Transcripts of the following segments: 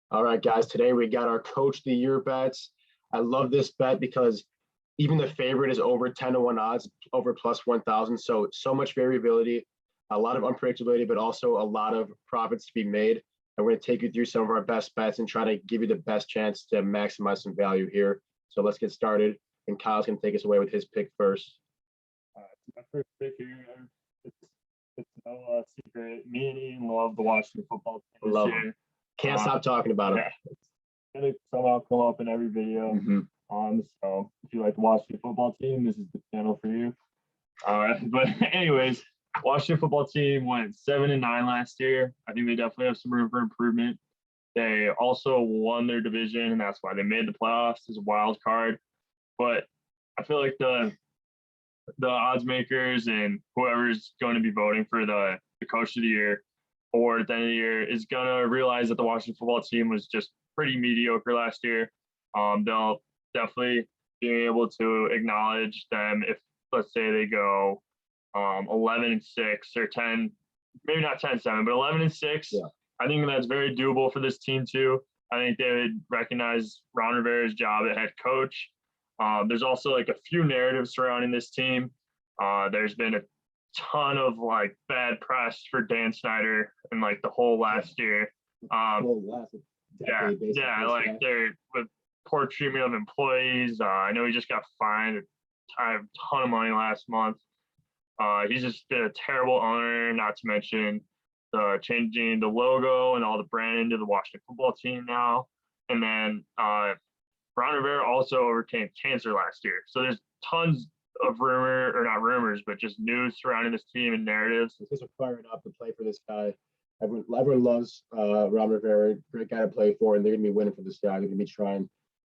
All right, guys, today we got our Coach of the Year bets. I love this bet because even the favorite is over 10 to 1 odds, over plus 1,000. So much variability, a lot of unpredictability, but also a lot of profits to be made. And we're going to take you through some of our best bets and try to give you the best chance to maximize some value here. So let's get started. And Kyle's going to take us away with his pick first. My first pick here, it's no secret. Me and Ian love the Washington football team this year. Can't stop talking about it. Yeah, it's gonna somehow come up in every video. So if you like the Washington football team, this is the channel for you. But anyways, Washington football team went 7-9 last year. I think they definitely have some room for improvement. They also won their division, and that's why they made the playoffs as a wild card. But I feel like the odds makers and whoever's going to be voting for the coach of the year award at the end of the year is going to realize that the Washington football team was just pretty mediocre last year. They'll definitely be able to acknowledge them if, let's say, they go 11-6 or 10, maybe not 10-7, but 11-6. Yeah. I think that's very doable for this team too. I think they would recognize Ron Rivera's job at head coach. There's also like a few narratives surrounding this team. There's been a ton of like bad press for Dan Snyder in like the whole last year. Like they're with poor treatment of employees. I know he just got fined a ton of money last month. He's just been a terrible owner, not to mention the changing the logo and all the brand into the Washington football team now. And then Ron Rivera also overcame cancer last year. So there's tons of not rumors, but just news surrounding this team and narratives. Guys are fired up to play for this guy. Everyone loves Ron Rivera, great guy to play for, and they're going to be winning for this guy. They're going to be trying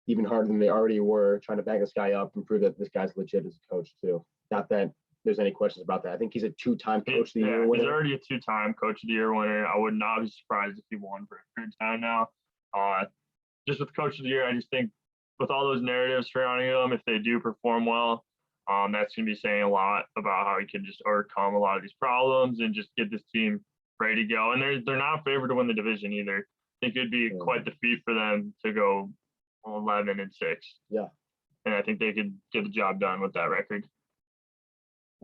even harder than they already were, trying to back this guy up and prove that this guy's legit as a coach too. Not that there's any questions about that. I think he's a two-time Coach of the Year winner. He's already a two-time Coach of the Year winner. I would not be surprised if he won for a third time now. Just with Coach of the Year, I just think with all those narratives surrounding them, if they do perform well, that's going to be saying a lot about how he can just overcome a lot of these problems and just get this team ready to go. And they're not favored to win the division either. I think it'd be quite the feat for them to go 11-6. Yeah. And I think they could get the job done with that record.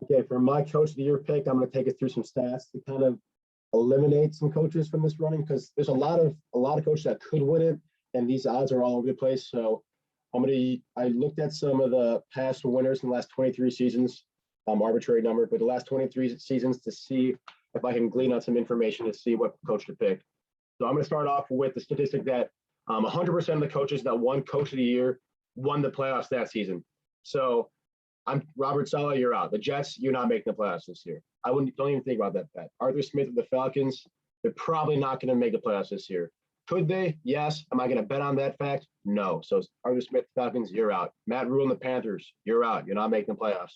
Okay, for my Coach of the Year pick, I'm going to take us through some stats to kind of eliminate some coaches from this running because there's a lot of coaches that could win it, and these odds are all over the place. So I looked at some of the past winners in the last 23 seasons, arbitrary number, but the last 23 seasons to see if I can glean out some information to see what coach to pick. So I'm going to start off with the statistic that 100% of the coaches that won Coach of the Year won the playoffs that season. So I'm Robert Saleh, you're out. The Jets, you're not making the playoffs this year. Don't even think about that bet. Arthur Smith of the Falcons, they're probably not going to make the playoffs this year. Could they? Yes. Am I going to bet on that fact? No. So Arthur Smith, Falcons, you're out. Matt Rule and the Panthers, you're out. You're not making the playoffs.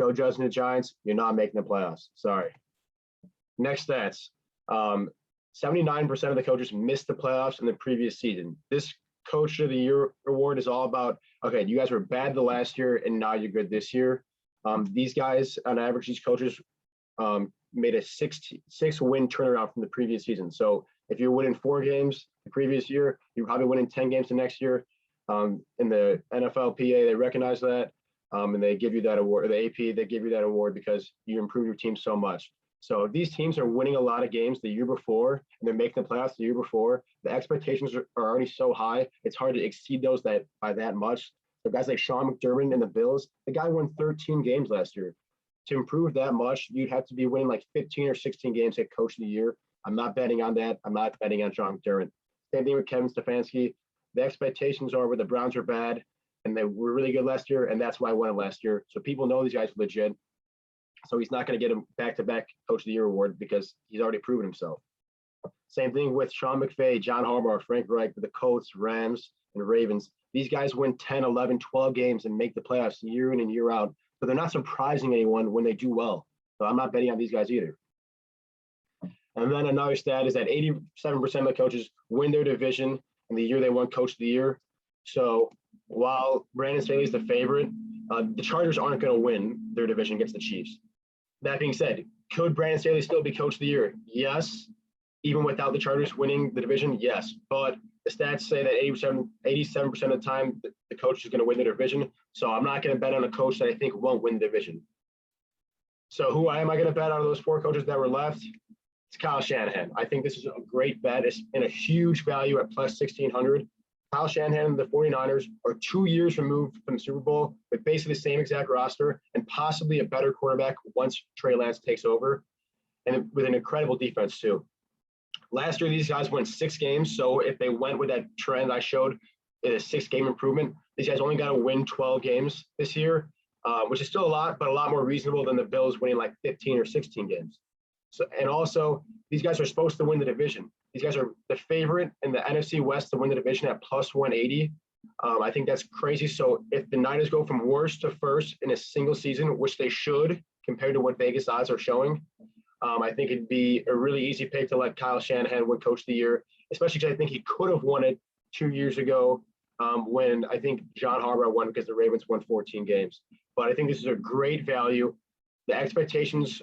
Joe Judge and the Giants, you're not making the playoffs. Sorry. Next stats. 79% of the coaches missed the playoffs in the previous season. This Coach of the Year award is all about, okay, you guys were bad the last year and now you're good this year. These guys, on average, these coaches made a six-win turnaround from the previous season. So if you're winning 4 games the previous year, you're probably winning 10 games the next year. In the NFLPA, they recognize that, and they give you that award. Or the AP, they give you that award because you improve your team so much. So if these teams are winning a lot of games the year before, and they're making the playoffs the year before, the expectations are already so high, it's hard to exceed those by that much. So guys like Sean McDermott and the Bills, the guy won 13 games last year. To improve that much, you'd have to be winning like 15 or 16 games at Coach of the Year. I'm not betting on that. I'm not betting on Sean McDermott. Same thing with Kevin Stefanski. The expectations are where the Browns are bad, and they were really good last year, and that's why I won it last year. So people know these guys are legit. So he's not going to get a back-to-back Coach of the Year award because he's already proven himself. Same thing with Sean McVay, John Harbaugh, Frank Reich, the Colts, Rams, and Ravens. These guys win 10, 11, 12 games and make the playoffs year in and year out. But they're not surprising anyone when they do well. So I'm not betting on these guys either. And then another stat is that 87% of the coaches win their division in the year they won Coach of the Year. So while Brandon Staley's the favorite, the Chargers aren't going to win their division against the Chiefs. That being said, could Brandon Staley still be Coach of the Year? Yes. even without the Chargers winning the division? Yes, but the stats say that 87% of the time the coach is going to win the division. So I'm not going to bet on a coach that I think won't win the division. So who am I going to bet out of those 4 coaches that were left? It's Kyle Shanahan. I think this is a great bet. It's in a huge value at plus 1,600. Kyle Shanahan and the 49ers are 2 years removed from the Super Bowl with basically the same exact roster and possibly a better quarterback once Trey Lance takes over, and with an incredible defense too. Last year, these guys won 6 games. So if they went with that trend I showed, a 6-game improvement, these guys only got to win 12 games this year, which is still a lot, but a lot more reasonable than the Bills winning like 15 or 16 games. So, and also, these guys are supposed to win the division. These guys are the favorite in the NFC West to win the division at plus 180. I think that's crazy. So if the Niners go from worst to first in a single season, which they should compared to what Vegas odds are showing, I think it'd be a really easy pick to let Kyle Shanahan win Coach of the Year, especially because I think he could have won it 2 years ago when I think John Harbaugh won because the Ravens won 14 games. But I think this is a great value. The expectations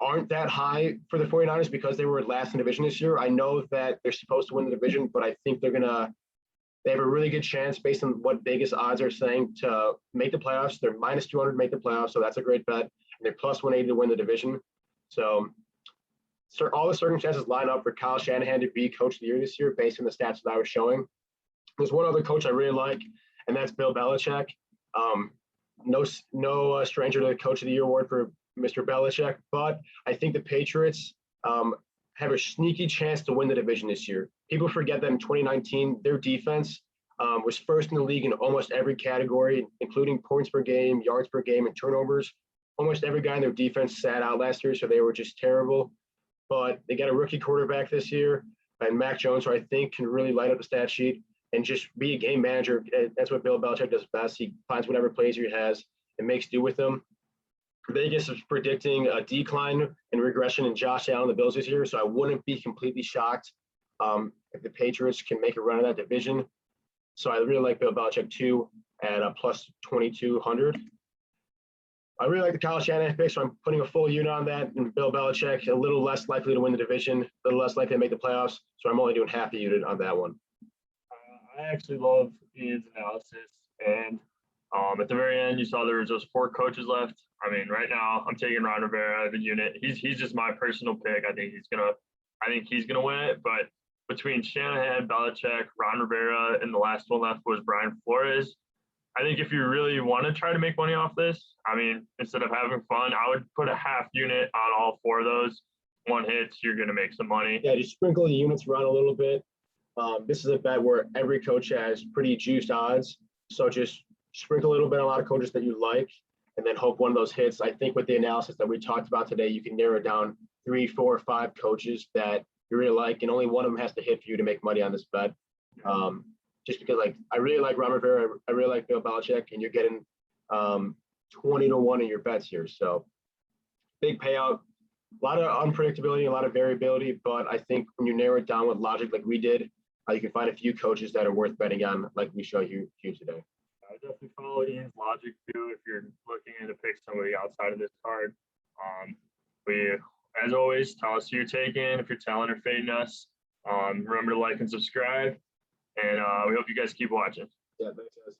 aren't that high for the 49ers because they were last in the division this year. I know that they're supposed to win the division, but I think they have a really good chance based on what Vegas odds are saying to make the playoffs. They're minus 200 to make the playoffs, so that's a great bet. And they're plus 180 to win the division. So all the circumstances line up for Kyle Shanahan to be Coach of the Year this year based on the stats that I was showing. There's one other coach I really like, and that's Bill Belichick. No stranger to the Coach of the Year award for Mr. Belichick, but I think the Patriots have a sneaky chance to win the division this year. People forget that in 2019, their defense was first in the league in almost every category, including points per game, yards per game, and turnovers. Almost every guy in their defense sat out last year, so they were just terrible. But they got a rookie quarterback this year, and Mac Jones, who I think can really light up the stat sheet and just be a game manager. That's what Bill Belichick does best. He finds whatever plays he has and makes do with them. Vegas is predicting a decline and regression in Josh Allen, the Bills this year, so I wouldn't be completely shocked if the Patriots can make a run in that division. So I really like Bill Belichick too at a plus 2,200. I really like the Kyle Shanahan pick, so I'm putting a full unit on that. And Bill Belichick, a little less likely to win the division, a little less likely to make the playoffs. So I'm only doing half a unit on that one. I actually love Ian's analysis. And at the very end, you saw there was just 4 coaches left. I mean, right now, I'm taking Ron Rivera out of the unit. He's just my personal pick. I think he's gonna win it. But between Shanahan, Belichick, Ron Rivera, and the last one left was Brian Flores. I think if you really want to try to make money off this, I mean, instead of having fun, I would put a half unit on all 4 of those. One hits, you're going to make some money. Yeah, just sprinkle the units around a little bit. This is a bet where every coach has pretty juiced odds. So just sprinkle a little bit on a lot of coaches that you like, and then hope one of those hits. I think with the analysis that we talked about today, you can narrow down 3, 4, 5 coaches that you really like, and only one of them has to hit for you to make money on this bet. Just because, I really like Ron Rivera, I really like Bill Belichick, and you're getting 20 to 1 in your bets here. So big payout, a lot of unpredictability, a lot of variability, but I think when you narrow it down with logic like we did, you can find a few coaches that are worth betting on, like we show you today. I definitely follow Ian's logic too if you're looking to pick somebody outside of this card. We, as always, tell us who you're taking if you're telling or fading us. Remember to like and subscribe. And we hope you guys keep watching. Yeah, thanks, guys.